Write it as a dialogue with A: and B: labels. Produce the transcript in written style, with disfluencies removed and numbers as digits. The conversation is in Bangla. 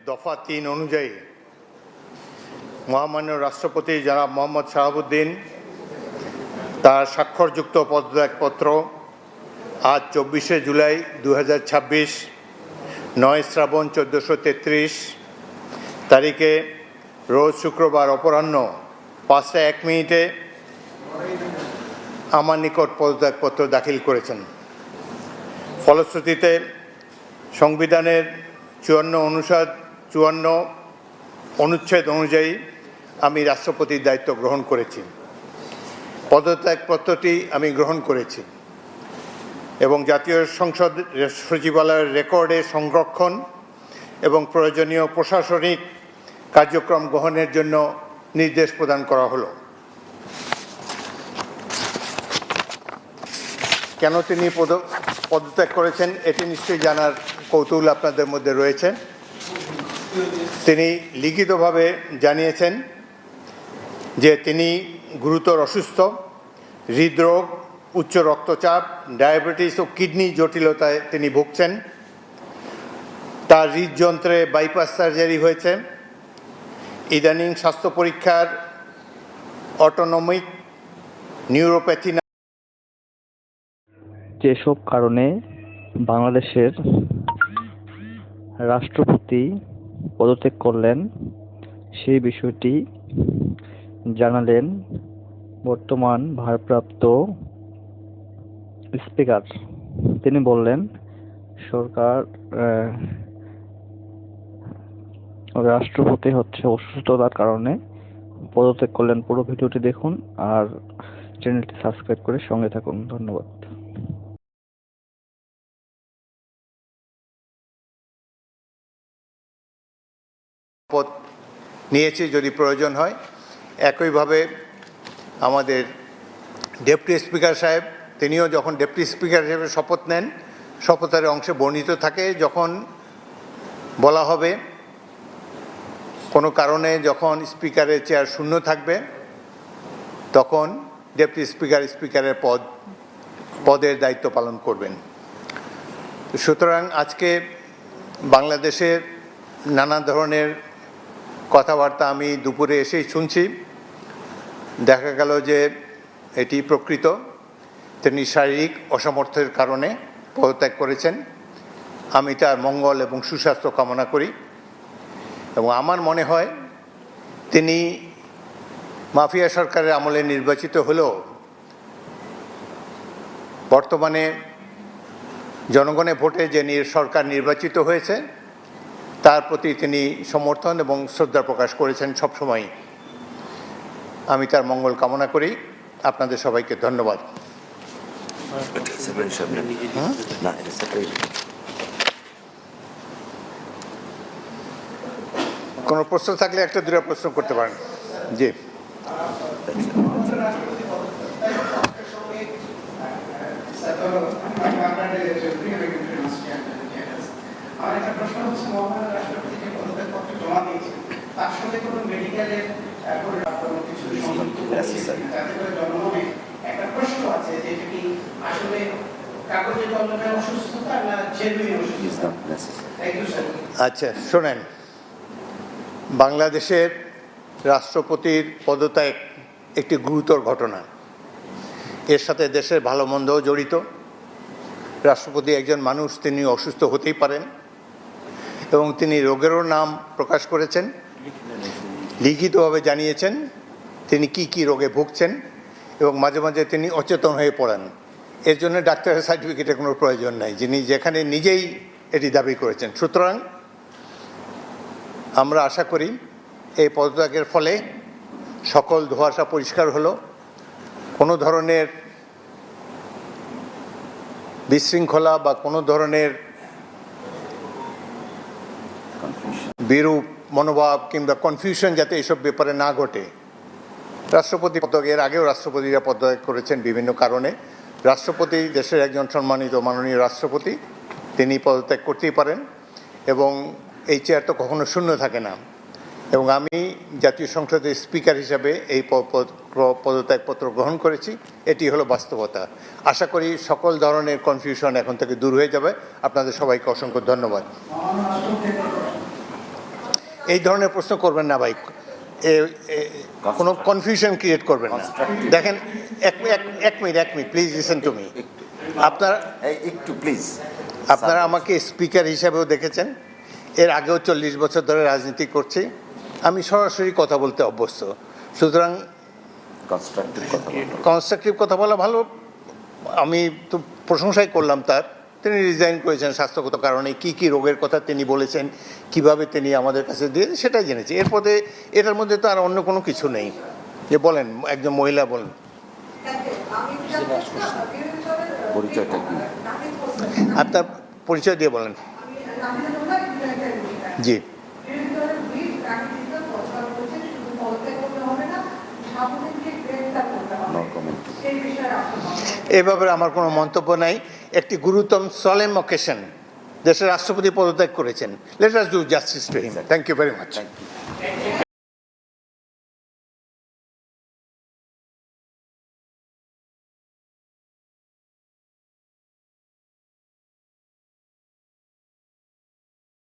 A: দফা ৩ অনুযায়ী মহামান্য রাষ্ট্রপতি জনাব মোহাম্মদ শাহাবুদ্দিন তার স্বাক্ষরযুক্ত পদত্যাগপত্র আজ ২৪শে জুলাই ২০২৬ ৯ শ্রাবণ ১৪৩৩ তারিখে রোজ শুক্রবার অপরাহ্ন ৫টা ১ মিনিটে আমার নিকট পদত্যাগপত্র দাখিল করেছেন। ফলশ্রুতিতে সংবিধানের ৫৪ অনুচ্ছেদ অনুযায়ী আমি রাষ্ট্রপতির দায়িত্ব গ্রহণ করেছি। পদত্যাগপত্রটি আমি গ্রহণ করেছি এবং জাতীয় সংসদ সচিবালয়ের রেকর্ডে সংরক্ষণ এবং প্রয়োজনীয় প্রশাসনিক কার্যক্রম গ্রহণের জন্য নির্দেশ প্রদান করা হলো। কেন তিনি পদত্যাগ করেছেন এটি নিশ্চয়ই জানার কৌতূহল আপনাদের মধ্যে রয়েছে। তিনি লিখিতভাবে জানিয়েছেন যে তিনি গুরুতর অসুস্থ, হৃদরোগ, উচ্চ রক্তচাপ, ডায়াবেটিস ও কিডনি জটিলতায় তিনি ভুগছেন। তার হৃদযন্ত্রে বাইপাস সার্জারি হয়েছে। ইদানিং স্বাস্থ্য পরীক্ষার অটোনমিক নিউরোপ্যাথি
B: যেসব কারণে বাংলাদেশের রাষ্ট্রপতি পদত্যাগ করলেন সেই বিষয়টি জানালেন বর্তমান ভারপ্রাপ্ত স্পিকার। তিনি বললেন সরকার রাষ্ট্রপতি অসুস্থতার কারণে পদত্যাগ করলেন। পুরো ভিডিওটি দেখুন আর চ্যানেলটি সাবস্ক্রাইব করে সঙ্গে থাকুন। ধন্যবাদ।
A: শপথ নিয়েছি যদি প্রয়োজন হয়। একইভাবে আমাদের ডেপুটি স্পিকার সাহেব তিনিও যখন ডেপুটি স্পিকার হিসেবে শপথ নেন, শপথের অংশে বর্ণিত থাকে যখন বলা হবে কোনো কারণে যখন স্পিকারের চেয়ার শূন্য থাকবে তখন ডেপুটি স্পিকারের পদের দায়িত্ব পালন করবেন। সুতরাং আজকে বাংলাদেশের নানা ধরনের কথাবার্তা আমি দুপুরে এসেই শুনছি। দেখা গেল যে এটি প্রকৃত, তিনি শারীরিক অসামর্থ্যের কারণে পদত্যাগ করেছেন। আমি তার মঙ্গল এবং সুস্বাস্থ্য কামনা করি এবং আমার মনে হয় তিনি মাফিয়া সরকারের আমলে নির্বাচিত হলেও বর্তমানে জনগণের ভোটে যে সরকার নির্বাচিত হয়েছে তার প্রতি তিনি সমর্থন এবং শ্রদ্ধা প্রকাশ করেছেন সবসময়। আমি তার মঙ্গল কামনা করি। আপনাদের সবাইকে ধন্যবাদ। কোনো প্রশ্ন থাকলে একটা দুটো প্রশ্ন করতে পারেন। জি,
C: আরেকটা প্রশ্ন হচ্ছে মহামান্য রাষ্ট্রপতি যে পদত্যাগপত্র জমা দিয়েছে তার সঙ্গে কোনো মেডিকেলের কিছু জন্মে একটা প্রশ্ন আছে যে এটা কি আসলে কাগজে কলমে অসুস্থতা না জেনুইন অসুস্থতা?
A: আচ্ছা শোনেন, বাংলাদেশের রাষ্ট্রপতির পদত্যাগ একটি গুরুতর ঘটনা। এর সাথে দেশের ভালো মন্দও জড়িত। রাষ্ট্রপতি একজন মানুষ, তিনি অসুস্থ হতেই পারেন এবং তিনি রোগেরও নাম প্রকাশ করেছেন, লিখিতভাবে জানিয়েছেন তিনি কি কি রোগে ভুগছেন এবং মাঝে মাঝে তিনি অচেতন হয়ে পড়েন। এর জন্য ডাক্তারের সার্টিফিকেটের কোনো প্রয়োজন নাই, যিনি যেখানে নিজেই এটি দাবি করেছেন। সুতরাং আমরা আশা করি এই পদত্যাগের ফলে সকল ধোঁয়াশা পরিষ্কার হলো, কোনো ধরনের বিশৃঙ্খলা বা কোনো ধরনের বিরূপ মনোভাব কিংবা কনফিউশন যাতে এসব ব্যাপারে না ঘটে। রাষ্ট্রপতি পদত্যাগের আগেও রাষ্ট্রপতিরা পদত্যাগ করেছেন বিভিন্ন কারণে। রাষ্ট্রপতি দেশের একজন সম্মানিত মাননীয় রাষ্ট্রপতি, তিনি পদত্যাগ করতেই পারেন এবং এই চেয়ার তো কখনো শূন্য থাকে না। এবং আমি জাতীয় সংসদের স্পিকার হিসাবে এই পদত্যাগপত্র গ্রহণ করেছি। এটি হলো বাস্তবতা। আশা করি সকল ধরনের কনফিউশন এখন থেকে দূর হয়ে যাবে। আপনাদের সবাইকে অসংখ্য ধন্যবাদ। এই ধরনের প্রশ্ন করবেন না ভাই, কোনো কনফিউশন ক্রিয়েট করবেন না। দেখেন, এক minute please listen to me. আপনারা
D: একটু প্লিজ।
A: আপনারা আমাকে স্পিকার হিসাবেও দেখেছেন, এর আগেও 40 বছর ধরে রাজনীতি করছি, আমি সরাসরি কথা বলতে অভ্যস্ত। সুতরাং কনস্ট্রাকটিভ কথা বলা ভালো। আমি তো প্রশংসাই করলাম তার, তিনি রিজাইন করেছেন স্বাস্থ্যগত কারণে, কি রোগের কথা তিনি বলেছেন, কিভাবে তিনি আমাদের কাছে দিয়ে সেটাই জেনেছি। এরপরে এটার মধ্যে তো আর অন্য কোনো কিছু নেই। যে বলেন, একজন মহিলা বলেন।
D: পরিচয়টা কি?
A: আপনার পরিচয় দিয়ে বলেন। জি,
D: নো কমেন্ট।
A: এ ব্যাপারে আমার কোনো মন্তব্য নাই। একটি গুরুতর সলেম অকেশন, দেশের রাষ্ট্রপতি পদত্যাগ করেছেন, let us do justice to him. Thank you very much.
D: Thank you.